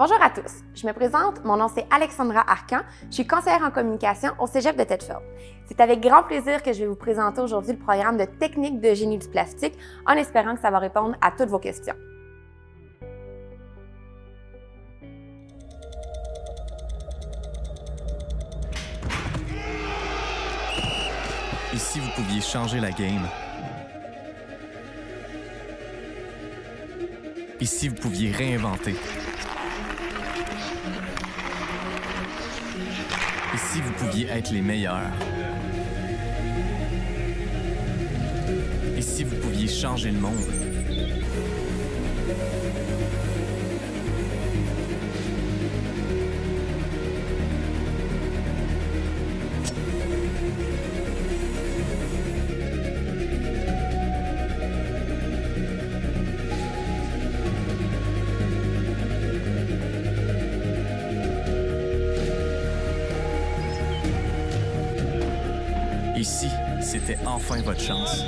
Bonjour à tous, je me présente, mon nom c'est Alexandra Arcan, je suis conseillère en communication au Cégep de Thetford. C'est avec grand plaisir que je vais vous présenter aujourd'hui le programme de technique de génie du plastique en espérant que ça va répondre à toutes vos questions. Et si vous pouviez changer la game? Et si vous pouviez réinventer? Et si vous pouviez être les meilleurs? Et si vous pouviez changer le monde? Et si c'était enfin votre chance?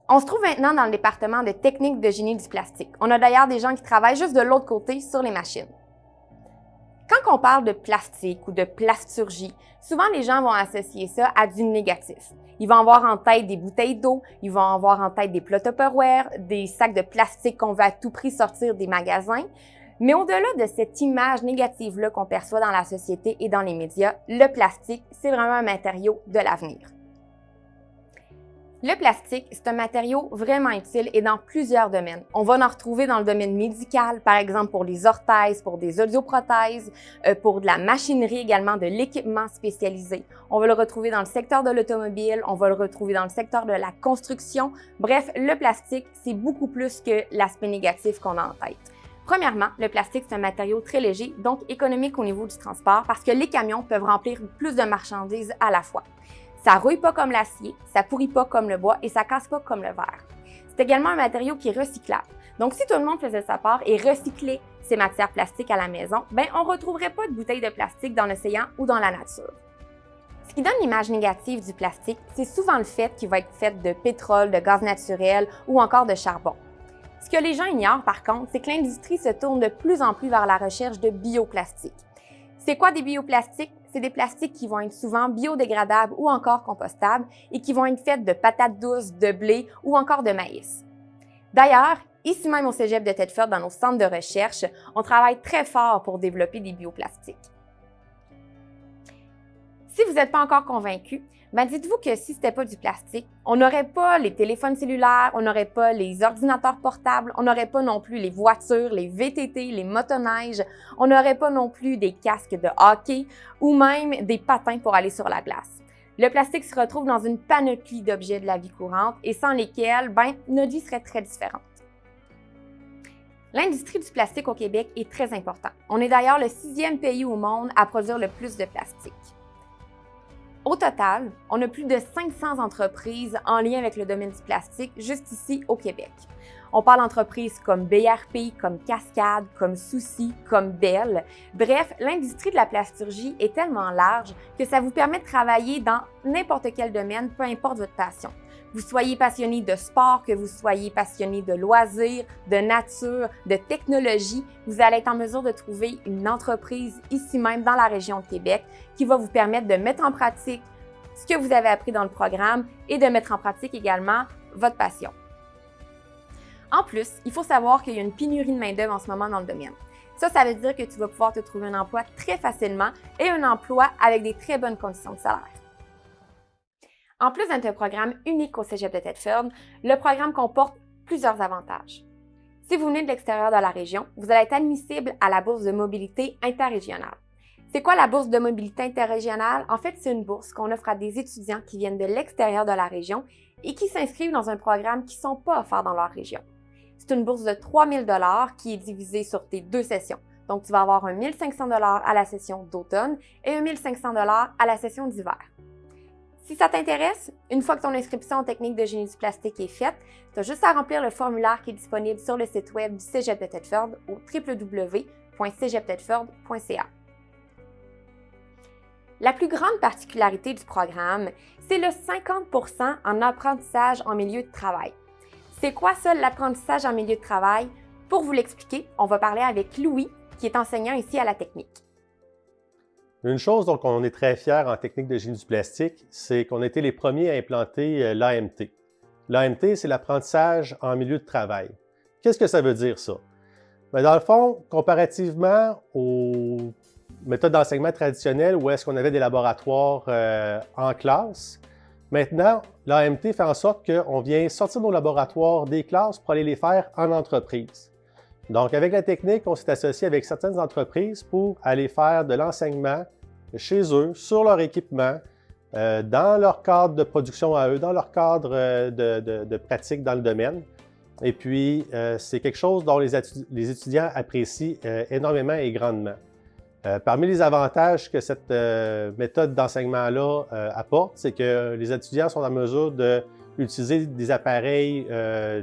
On se trouve maintenant dans le département de technique de génie du plastique. On a d'ailleurs des gens qui travaillent juste de l'autre côté sur les machines. Quand on parle de plastique ou de plasturgie, souvent les gens vont associer ça à du négatif. Ils vont avoir en tête des bouteilles d'eau, ils vont avoir en tête des plats Tupperware, des sacs de plastique qu'on veut à tout prix sortir des magasins. Mais au-delà de cette image négative-là qu'on perçoit dans la société et dans les médias, le plastique, c'est vraiment un matériau de l'avenir. Le plastique, c'est un matériau vraiment utile et dans plusieurs domaines. On va en retrouver dans le domaine médical, par exemple pour les orthèses, pour des audioprothèses, pour de la machinerie également, de l'équipement spécialisé. On va le retrouver dans le secteur de l'automobile, on va le retrouver dans le secteur de la construction. Bref, le plastique, c'est beaucoup plus que l'aspect négatif qu'on a en tête. Premièrement, le plastique, c'est un matériau très léger, donc économique au niveau du transport parce que les camions peuvent remplir plus de marchandises à la fois. Ça rouille pas comme l'acier, ça pourrit pas comme le bois et ça casse pas comme le verre. C'est également un matériau qui est recyclable. Donc, si tout le monde faisait sa part et recyclait ses matières plastiques à la maison, on retrouverait pas de bouteilles de plastique dans l'océan ou dans la nature. Ce qui donne l'image négative du plastique, c'est souvent le fait qu'il va être fait de pétrole, de gaz naturel ou encore de charbon. Ce que les gens ignorent, par contre, c'est que l'industrie se tourne de plus en plus vers la recherche de bioplastiques. C'est quoi des bioplastiques? C'est des plastiques qui vont être souvent biodégradables ou encore compostables et qui vont être faits de patates douces, de blé ou encore de maïs. D'ailleurs, ici même au Cégep de Thetford, dans nos centres de recherche, on travaille très fort pour développer des bioplastiques. Si vous n'êtes pas encore convaincu, dites-vous que si ce n'était pas du plastique, on n'aurait pas les téléphones cellulaires, on n'aurait pas les ordinateurs portables, on n'aurait pas non plus les voitures, les VTT, les motoneiges, on n'aurait pas non plus des casques de hockey ou même des patins pour aller sur la glace. Le plastique se retrouve dans une panoplie d'objets de la vie courante et sans lesquels, notre vie serait très différente. L'industrie du plastique au Québec est très importante. On est d'ailleurs le 6e pays au monde à produire le plus de plastique. Au total, on a plus de 500 entreprises en lien avec le domaine du plastique juste ici au Québec. On parle d'entreprises comme BRP, comme Cascade, comme Souci, comme Bell. Bref, l'industrie de la plasturgie est tellement large que ça vous permet de travailler dans n'importe quel domaine, peu importe votre passion. Vous soyez passionné de sport, que vous soyez passionné de loisirs, de nature, de technologie, vous allez être en mesure de trouver une entreprise ici même dans la région de Québec qui va vous permettre de mettre en pratique ce que vous avez appris dans le programme et de mettre en pratique également votre passion. En plus, il faut savoir qu'il y a une pénurie de main-d'œuvre en ce moment dans le domaine. Ça veut dire que tu vas pouvoir te trouver un emploi très facilement et un emploi avec des très bonnes conditions de salaire. En plus d'être un programme unique au Cégep de Thetford, le programme comporte plusieurs avantages. Si vous venez de l'extérieur de la région, vous allez être admissible à la bourse de mobilité interrégionale. C'est quoi la bourse de mobilité interrégionale? En fait, c'est une bourse qu'on offre à des étudiants qui viennent de l'extérieur de la région et qui s'inscrivent dans un programme qui ne sont pas offerts dans leur région. C'est une bourse de 3 000 $ qui est divisée sur tes 2 sessions. Donc, tu vas avoir un 1 500 $ à la session d'automne et un 1 500 $ à la session d'hiver. Si ça t'intéresse, une fois que ton inscription en technique de génie du plastique est faite, tu as juste à remplir le formulaire qui est disponible sur le site web du Cégep de Thetford au www.cégepthetford.ca. La plus grande particularité du programme, c'est le 50% en apprentissage en milieu de travail. C'est quoi ça, l'apprentissage en milieu de travail? Pour vous l'expliquer, on va parler avec Louis, qui est enseignant ici à la technique. Une chose dont on est très fiers en technique de génie du plastique, c'est qu'on a été les premiers à implanter l'AMT. L'AMT, c'est l'apprentissage en milieu de travail. Qu'est-ce que ça veut dire, ça? Bien, dans le fond, comparativement aux méthodes d'enseignement traditionnelles où est-ce qu'on avait des laboratoires en classe, maintenant, l'AMT fait en sorte qu'on vient sortir nos laboratoires des classes pour aller les faire en entreprise. Donc, avec la technique, on s'est associé avec certaines entreprises pour aller faire de l'enseignement chez eux, sur leur équipement, dans leur cadre de production à eux, dans leur cadre de pratique dans le domaine. Et puis, c'est quelque chose dont les étudiants apprécient énormément et grandement. Parmi les avantages que cette méthode d'enseignement-là apporte, c'est que les étudiants sont en mesure d'utiliser des appareils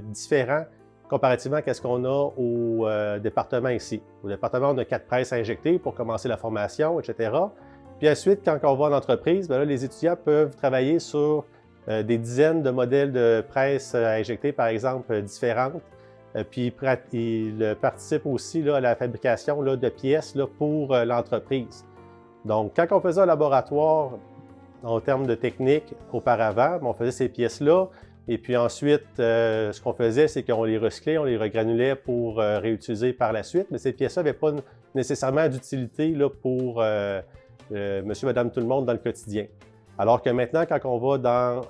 différents comparativement à ce qu'on a au département ici. Au département, on a 4 presses à injecter pour commencer la formation, etc. Puis ensuite, quand on va en entreprise, bien là, les étudiants peuvent travailler sur des dizaines de modèles de presses à injecter, par exemple, différentes. Puis ils participent aussi là, à la fabrication là, de pièces là, pour l'entreprise. Donc, quand on faisait un laboratoire en termes de technique auparavant, on faisait ces pièces-là. Et puis ensuite, ce qu'on faisait, c'est qu'on les recyclait, on les regranulait pour réutiliser par la suite. Mais ces pièces-là n'avaient pas nécessairement d'utilité là, pour monsieur, madame, tout le monde dans le quotidien. Alors que maintenant, quand on va dans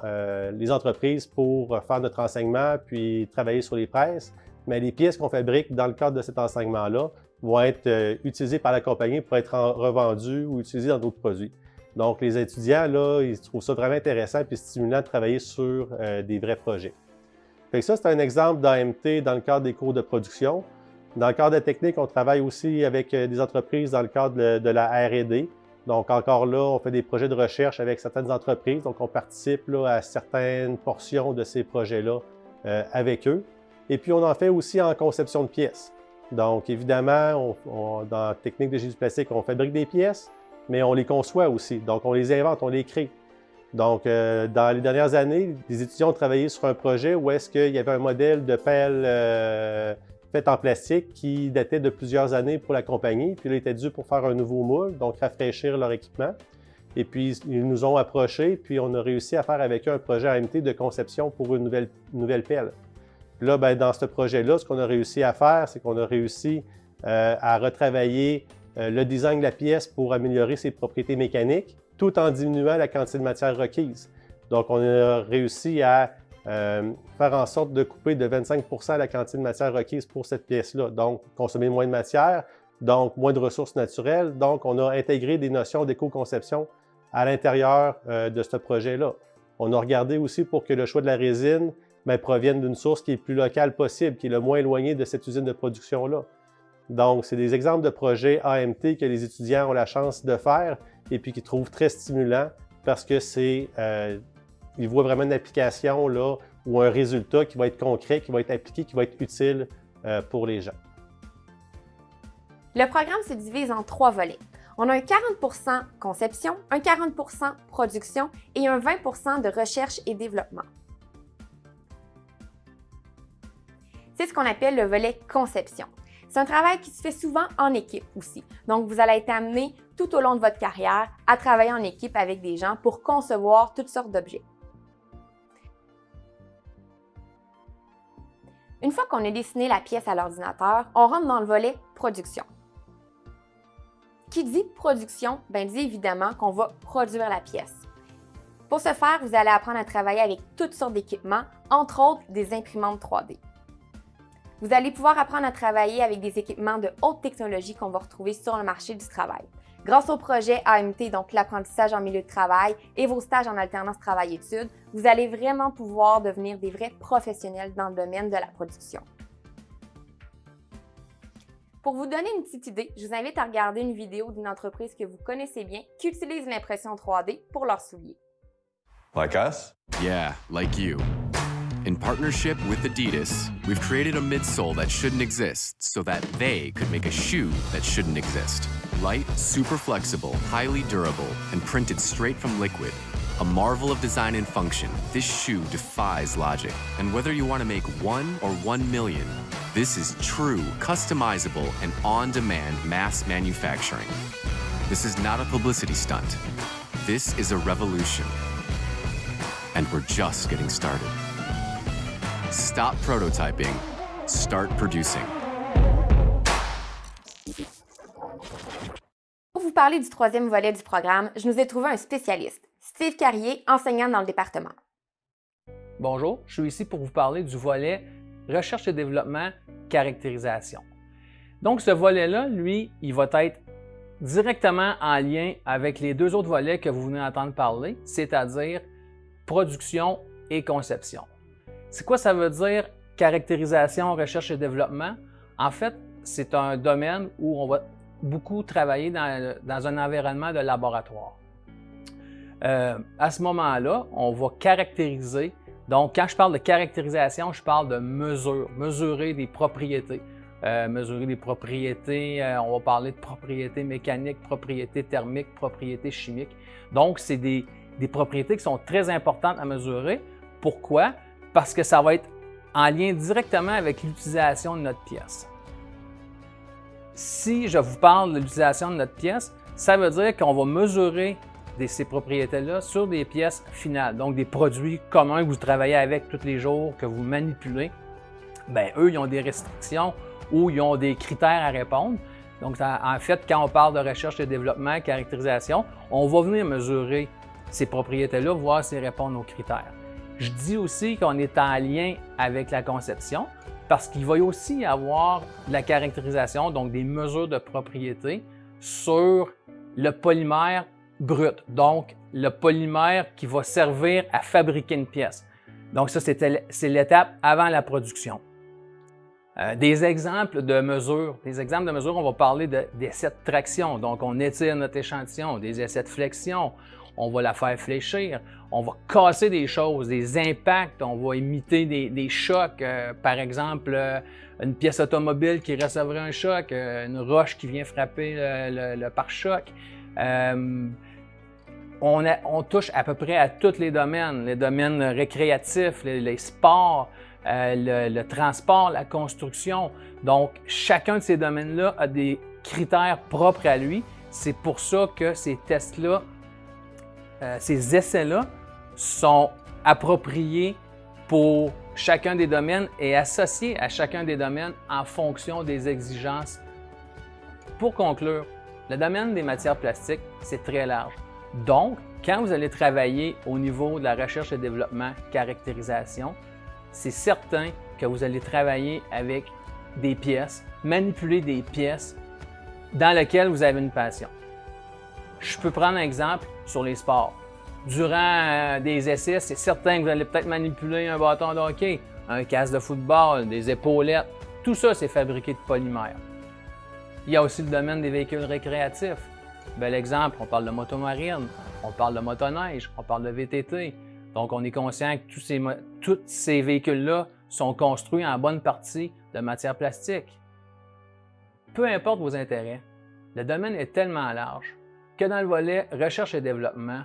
les entreprises pour faire notre enseignement puis travailler sur les presses, mais les pièces qu'on fabrique dans le cadre de cet enseignement-là vont être utilisées par la compagnie pour être revendues ou utilisées dans d'autres produits. Donc, les étudiants, là, ils trouvent ça vraiment intéressant et stimulant de travailler sur des vrais projets. Fait que ça, c'est un exemple d'AMT dans le cadre des cours de production. Dans le cadre de la technique, on travaille aussi avec des entreprises dans le cadre de la R&D. Donc, encore là, on fait des projets de recherche avec certaines entreprises. Donc, on participe là, à certaines portions de ces projets-là avec eux. Et puis, on en fait aussi en conception de pièces. Donc, évidemment, dans la technique de génie du plastique, on fabrique des pièces, mais on les conçoit aussi. Donc, on les invente, on les crée. Donc, dans les dernières années, les étudiants ont travaillé sur un projet où est-ce qu'il y avait un modèle de pelle fait en plastique qui datait de plusieurs années pour la compagnie. Puis là, il était dû pour faire un nouveau moule, donc rafraîchir leur équipement. Et puis, ils nous ont approchés, puis on a réussi à faire avec eux un projet AMT de conception pour une nouvelle pelle. Puis là, bien, dans ce projet-là, ce qu'on a réussi à faire, c'est qu'on a réussi à retravailler le design de la pièce pour améliorer ses propriétés mécaniques, tout en diminuant la quantité de matière requise. Donc, on a réussi à faire en sorte de couper de 25 % la quantité de matière requise pour cette pièce-là. Donc, consommer moins de matière, donc moins de ressources naturelles. Donc, on a intégré des notions d'éco-conception à l'intérieur de ce projet-là. On a regardé aussi pour que le choix de la résine provienne d'une source qui est le plus locale possible, qui est le moins éloignée de cette usine de production-là. Donc, c'est des exemples de projets AMT que les étudiants ont la chance de faire et puis qu'ils trouvent très stimulants parce que ils voient vraiment une application là, ou un résultat qui va être concret, qui va être appliqué, qui va être utile pour les gens. Le programme se divise en 3 volets. On a un 40% conception, un 40% production et un 20% de recherche et développement. C'est ce qu'on appelle le volet conception. C'est un travail qui se fait souvent en équipe aussi. Donc, vous allez être amené tout au long de votre carrière à travailler en équipe avec des gens pour concevoir toutes sortes d'objets. Une fois qu'on a dessiné la pièce à l'ordinateur, on rentre dans le volet production. Qui dit production, dit évidemment qu'on va produire la pièce. Pour ce faire, vous allez apprendre à travailler avec toutes sortes d'équipements, entre autres des imprimantes 3D. Vous allez pouvoir apprendre à travailler avec des équipements de haute technologie qu'on va retrouver sur le marché du travail. Grâce au projet AMT, donc l'apprentissage en milieu de travail, et vos stages en alternance travail-études, vous allez vraiment pouvoir devenir des vrais professionnels dans le domaine de la production. Pour vous donner une petite idée, je vous invite à regarder une vidéo d'une entreprise que vous connaissez bien qui utilise l'impression 3D pour leurs souliers. Like us? Yeah, like you. In partnership with Adidas, we've created a midsole that shouldn't exist so that they could make a shoe that shouldn't exist. Light, super flexible, highly durable, and printed straight from liquid. A marvel of design and function, this shoe defies logic. And whether you want to make 1 or 1 million, this is true, customizable, and on-demand mass manufacturing. This is not a publicity stunt. This is a revolution. And we're just getting started. Stop prototyping. Start producing. Pour vous parler du troisième volet du programme, je nous ai trouvé un spécialiste, Steve Carrier, enseignant dans le département. Bonjour, je suis ici pour vous parler du volet recherche et développement, caractérisation. Donc ce volet-là, lui, il va être directement en lien avec les deux autres volets que vous venez d'entendre parler, c'est-à-dire production et conception. C'est quoi ça veut dire caractérisation, recherche et développement? En fait, c'est un domaine où on va beaucoup travailler dans un environnement de laboratoire. À ce moment-là, on va caractériser. Donc, quand je parle de caractérisation, je parle de mesure, mesurer des propriétés. Mesurer des propriétés, on va parler de propriétés mécaniques, propriétés thermiques, propriétés chimiques. Donc, c'est des propriétés qui sont très importantes à mesurer. Pourquoi? Parce que ça va être en lien directement avec l'utilisation de notre pièce. Si je vous parle de l'utilisation de notre pièce, ça veut dire qu'on va mesurer ces propriétés-là sur des pièces finales, donc des produits communs que vous travaillez avec tous les jours, que vous manipulez. Bien, eux, ils ont des restrictions ou ils ont des critères à répondre. Donc, en fait, quand on parle de recherche et développement, caractérisation, on va venir mesurer ces propriétés-là, voir s'ils répondent aux critères. Je dis aussi qu'on est en lien avec la conception parce qu'il va aussi y avoir de la caractérisation, donc des mesures de propriétés sur le polymère brut, donc le polymère qui va servir à fabriquer une pièce. Donc ça, c'est l'étape avant la production. Des exemples de mesures, on va parler d'essais de traction. Donc, on étire notre échantillon, des essais de flexion, on va la faire fléchir, on va casser des choses, des impacts, on va imiter des chocs. Par exemple, une pièce automobile qui recevrait un choc, une roche qui vient frapper le pare-choc. On touche à peu près à tous les domaines récréatifs, les sports, le transport, la construction. Donc, chacun de ces domaines-là a des critères propres à lui. C'est pour ça que ces tests-là, ces essais-là sont appropriés pour chacun des domaines et associés à chacun des domaines en fonction des exigences. Pour conclure, le domaine des matières plastiques, c'est très large. Donc, quand vous allez travailler au niveau de la recherche et développement, caractérisation, c'est certain que vous allez travailler avec des pièces, manipuler des pièces dans lesquelles vous avez une passion. Je peux prendre un exemple sur les sports. Durant des essais, c'est certain que vous allez peut-être manipuler un bâton de hockey, un casque de football, des épaulettes. Tout ça, c'est fabriqué de polymère. Il y a aussi le domaine des véhicules récréatifs. Bel exemple, on parle de motomarine, on parle de motoneige, on parle de VTT. Donc, on est conscient que tous ces véhicules-là sont construits en bonne partie de matière plastique. Peu importe vos intérêts, le domaine est tellement large que dans le volet recherche et développement,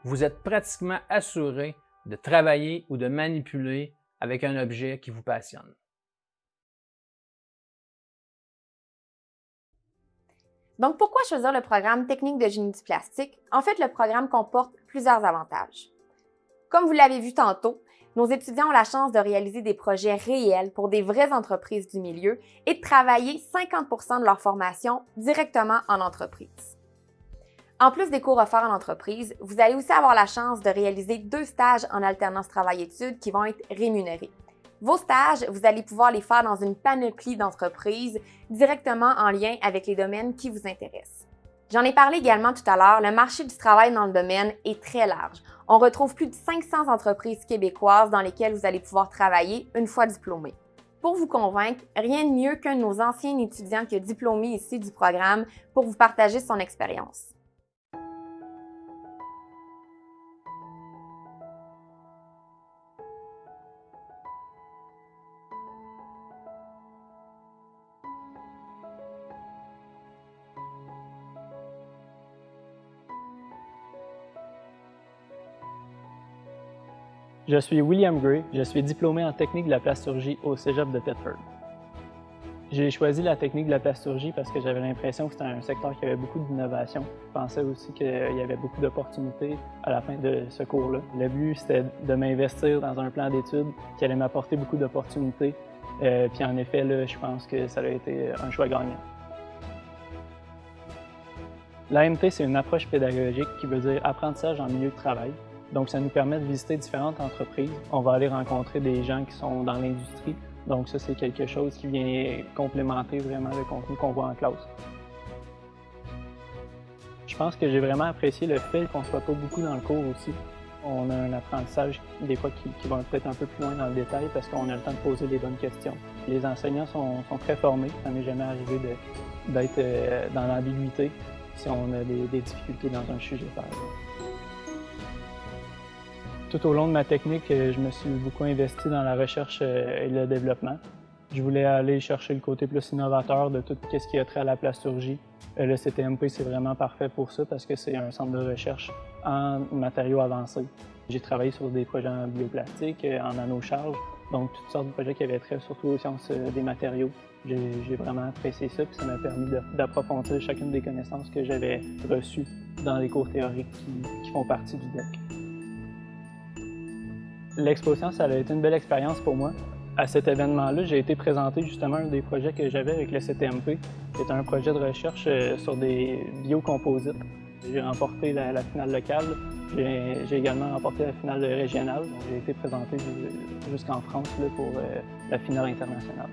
vous êtes pratiquement assuré de travailler ou de manipuler avec un objet qui vous passionne. Donc, pourquoi choisir le programme Technique de génie du plastique? En fait, le programme comporte plusieurs avantages. Comme vous l'avez vu tantôt, nos étudiants ont la chance de réaliser des projets réels pour des vraies entreprises du milieu et de travailler 50% de leur formation directement en entreprise. En plus des cours offerts en entreprise, vous allez aussi avoir la chance de réaliser 2 stages en alternance travail-études qui vont être rémunérés. Vos stages, vous allez pouvoir les faire dans une panoplie d'entreprises directement en lien avec les domaines qui vous intéressent. J'en ai parlé également tout à l'heure, le marché du travail dans le domaine est très large. On retrouve plus de 500 entreprises québécoises dans lesquelles vous allez pouvoir travailler une fois diplômé. Pour vous convaincre, rien de mieux qu'un de nos anciens étudiants qui a diplômé ici du programme pour vous partager son expérience. Je suis William Gray, je suis diplômé en technique de la plasturgie au Cégep de Thetford. J'ai choisi la technique de la plasturgie parce que j'avais l'impression que c'était un secteur qui avait beaucoup d'innovation. Je pensais aussi qu'il y avait beaucoup d'opportunités à la fin de ce cours-là. Le but, c'était de m'investir dans un plan d'études qui allait m'apporter beaucoup d'opportunités. Puis en effet, là, je pense que ça a été un choix gagnant. L'AMT, c'est une approche pédagogique qui veut dire apprentissage en milieu de travail. Donc, ça nous permet de visiter différentes entreprises. On va aller rencontrer des gens qui sont dans l'industrie. Donc, ça, c'est quelque chose qui vient complémenter vraiment le contenu qu'on voit en classe. Je pense que j'ai vraiment apprécié le fait qu'on ne soit pas beaucoup dans le cours aussi. On a un apprentissage, des fois, qui va peut-être un peu plus loin dans le détail parce qu'on a le temps de poser les bonnes questions. Les enseignants sont très formés. Ça m'est jamais arrivé d'être dans l'ambiguïté si on a des difficultés dans un sujet, par exemple. Tout au long de ma technique, je me suis beaucoup investi dans la recherche et le développement. Je voulais aller chercher le côté plus innovateur de tout ce qui a trait à la plasturgie. Le CTMP, c'est vraiment parfait pour ça parce que c'est un centre de recherche en matériaux avancés. J'ai travaillé sur des projets en bioplastique, en nanocharge, donc toutes sortes de projets qui avaient trait surtout aux sciences des matériaux. J'ai vraiment apprécié ça, puis ça m'a permis d'approfondir chacune des connaissances que j'avais reçues dans les cours théoriques qui font partie du DEC. L'exposition, ça a été une belle expérience pour moi. À cet événement-là, j'ai été présenté justement un des projets que j'avais avec le CTMP. C'était un projet de recherche sur des biocomposites. J'ai remporté la finale locale. J'ai également remporté la finale régionale. Donc, j'ai été présenté jusqu'en France là, pour la finale internationale.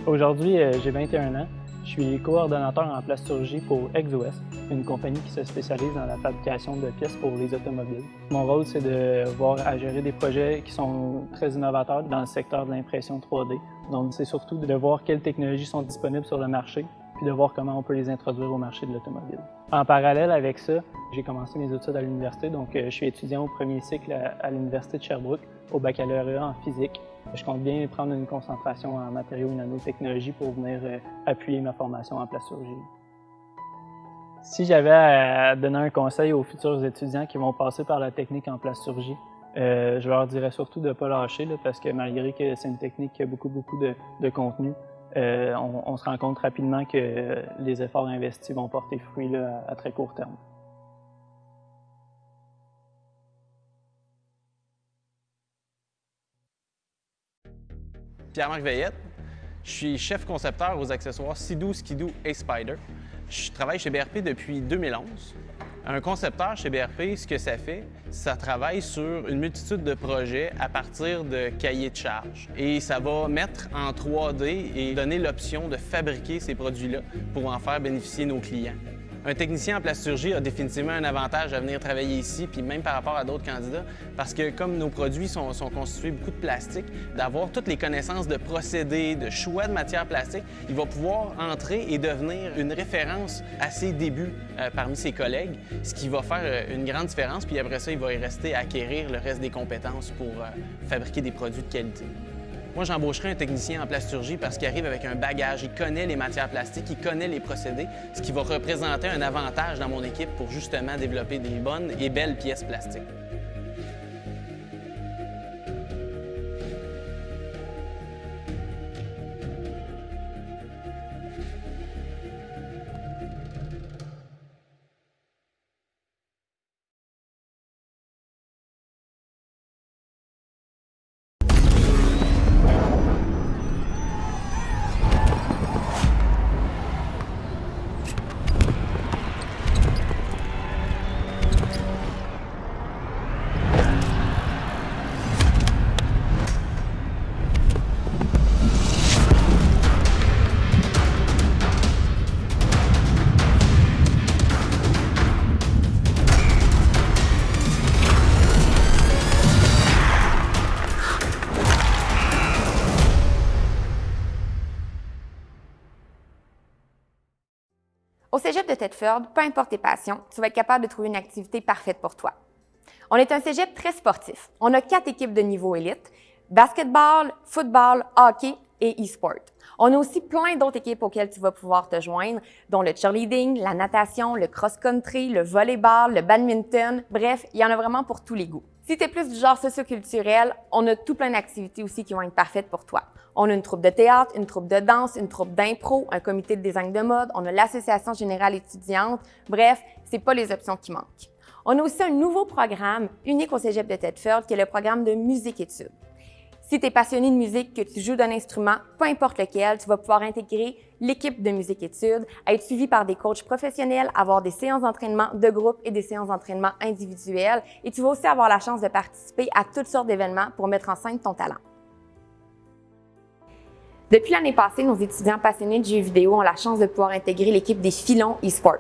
Aujourd'hui, j'ai 21 ans. Je suis coordonnateur en plasturgie pour ExoWest, une compagnie qui se spécialise dans la fabrication de pièces pour les automobiles. Mon rôle, c'est de voir à gérer des projets qui sont très innovateurs dans le secteur de l'impression 3D. Donc, c'est surtout de voir quelles technologies sont disponibles sur le marché, puis de voir comment on peut les introduire au marché de l'automobile. En parallèle avec ça, j'ai commencé mes études à l'université, donc je suis étudiant au premier cycle à l'Université de Sherbrooke, au baccalauréat en physique. Je compte bien prendre une concentration en matériaux et nanotechnologie pour venir appuyer ma formation en plasturgie. Si j'avais à donner un conseil aux futurs étudiants qui vont passer par la technique en plasturgie, je leur dirais surtout de ne pas lâcher, là, parce que malgré que c'est une technique qui a beaucoup de contenu, on se rend compte rapidement que les efforts investis vont porter fruit là, à très court terme. Pierre-Marc Veillette, je suis chef concepteur aux accessoires Sea-Doo, Ski-Doo et Spider. Je travaille chez BRP depuis 2011. Un concepteur chez BRP, ce que ça fait, ça travaille sur une multitude de projets à partir de cahiers de charges. Et ça va mettre en 3D et donner l'option de fabriquer ces produits-là pour en faire bénéficier nos clients. Un technicien en plasturgie a définitivement un avantage à venir travailler ici, puis même par rapport à d'autres candidats, parce que comme nos produits sont constitués beaucoup de plastique, d'avoir toutes les connaissances de procédés, de choix de matières plastiques, il va pouvoir entrer et devenir une référence à ses débuts parmi ses collègues, ce qui va faire une grande différence, puis après ça, il va y rester à acquérir le reste des compétences pour fabriquer des produits de qualité. Moi, j'embaucherais un technicien en plasturgie parce qu'il arrive avec un bagage, il connaît les matières plastiques, il connaît les procédés, ce qui va représenter un avantage dans mon équipe pour justement développer des bonnes et belles pièces plastiques. Au Cégep de Thetford, peu importe tes passions, tu vas être capable de trouver une activité parfaite pour toi. On est un cégep très sportif. On a 4 équipes de niveau élite, basketball, football, hockey et e-sport. On a aussi plein d'autres équipes auxquelles tu vas pouvoir te joindre, dont le cheerleading, la natation, le cross-country, le volleyball, le badminton. Bref, il y en a vraiment pour tous les goûts. Si tu es plus du genre socioculturel, on a tout plein d'activités aussi qui vont être parfaites pour toi. On a une troupe de théâtre, une troupe de danse, une troupe d'impro, un comité de design de mode, on a l'association générale étudiante. Bref, c'est pas les options qui manquent. On a aussi un nouveau programme unique au Cégep de Thetford qui est le programme de musique-études. Si tu es passionné de musique, que tu joues d'un instrument, peu importe lequel, tu vas pouvoir intégrer l'équipe de musique-études, être suivi par des coachs professionnels, avoir des séances d'entraînement de groupe et des séances d'entraînement individuelles. Et tu vas aussi avoir la chance de participer à toutes sortes d'événements pour mettre en scène ton talent. Depuis l'année passée, nos étudiants passionnés de jeux vidéo ont la chance de pouvoir intégrer l'équipe des filons e-sport.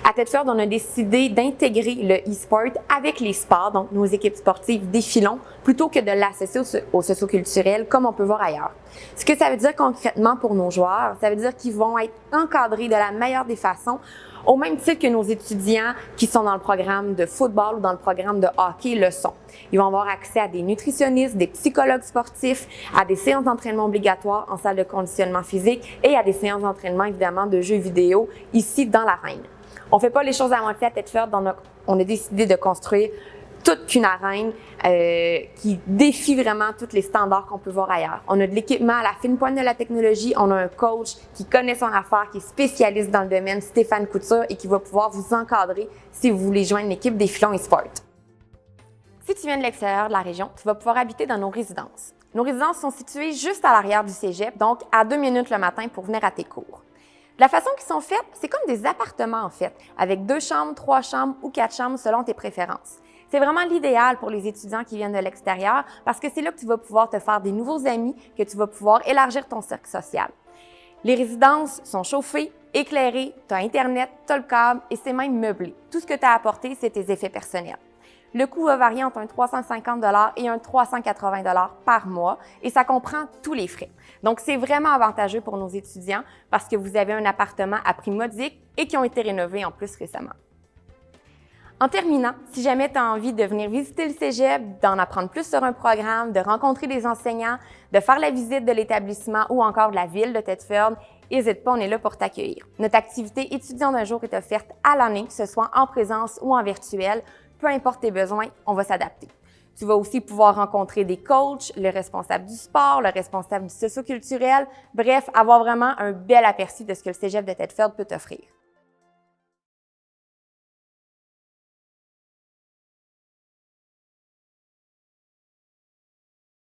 À Thetford, on a décidé d'intégrer le e-sport avec les sports, donc nos équipes sportives des filons, plutôt que de l'associer au socioculturel comme on peut voir ailleurs. Ce que ça veut dire concrètement pour nos joueurs, ça veut dire qu'ils vont être encadrés de la meilleure des façons, au même titre que nos étudiants qui sont dans le programme de football ou dans le programme de hockey le sont. Ils vont avoir accès à des nutritionnistes, des psychologues sportifs, à des séances d'entraînement obligatoires en salle de conditionnement physique et à des séances d'entraînement évidemment de jeux vidéo ici dans l'arène. On fait pas les choses à moitié à Thetford, on a décidé de construire toute une arène qui défie vraiment tous les standards qu'on peut voir ailleurs. On a de l'équipement à la fine pointe de la technologie, on a un coach qui connaît son affaire, qui est spécialiste dans le domaine, Stéphane Couture, et qui va pouvoir vous encadrer si vous voulez joindre l'équipe des filons e-sport. Si tu viens de l'extérieur de la région, tu vas pouvoir habiter dans nos résidences. Nos résidences sont situées juste à l'arrière du cégep, donc à 2 minutes le matin pour venir à tes cours. De la façon qu'ils sont faites, c'est comme des appartements en fait, avec 2 chambres, 3 chambres ou 4 chambres selon tes préférences. C'est vraiment l'idéal pour les étudiants qui viennent de l'extérieur parce que c'est là que tu vas pouvoir te faire des nouveaux amis, que tu vas pouvoir élargir ton cercle social. Les résidences sont chauffées, éclairées, tu as Internet, tu as le câble et c'est même meublé. Tout ce que tu as apporté, c'est tes effets personnels. Le coût va varier entre un 350 $ et un 380 $ par mois et ça comprend tous les frais. Donc, c'est vraiment avantageux pour nos étudiants parce que vous avez un appartement à prix modique et qui ont été rénovés en plus récemment. En terminant, si jamais tu as envie de venir visiter le cégep, d'en apprendre plus sur un programme, de rencontrer des enseignants, de faire la visite de l'établissement ou encore de la ville de Thetford, n'hésite pas, on est là pour t'accueillir. Notre activité étudiant d'un jour est offerte à l'année, que ce soit en présence ou en virtuel. Peu importe tes besoins, on va s'adapter. Tu vas aussi pouvoir rencontrer des coachs, le responsable du sport, le responsable du socioculturel, bref, avoir vraiment un bel aperçu de ce que le cégep de Thetford peut t'offrir.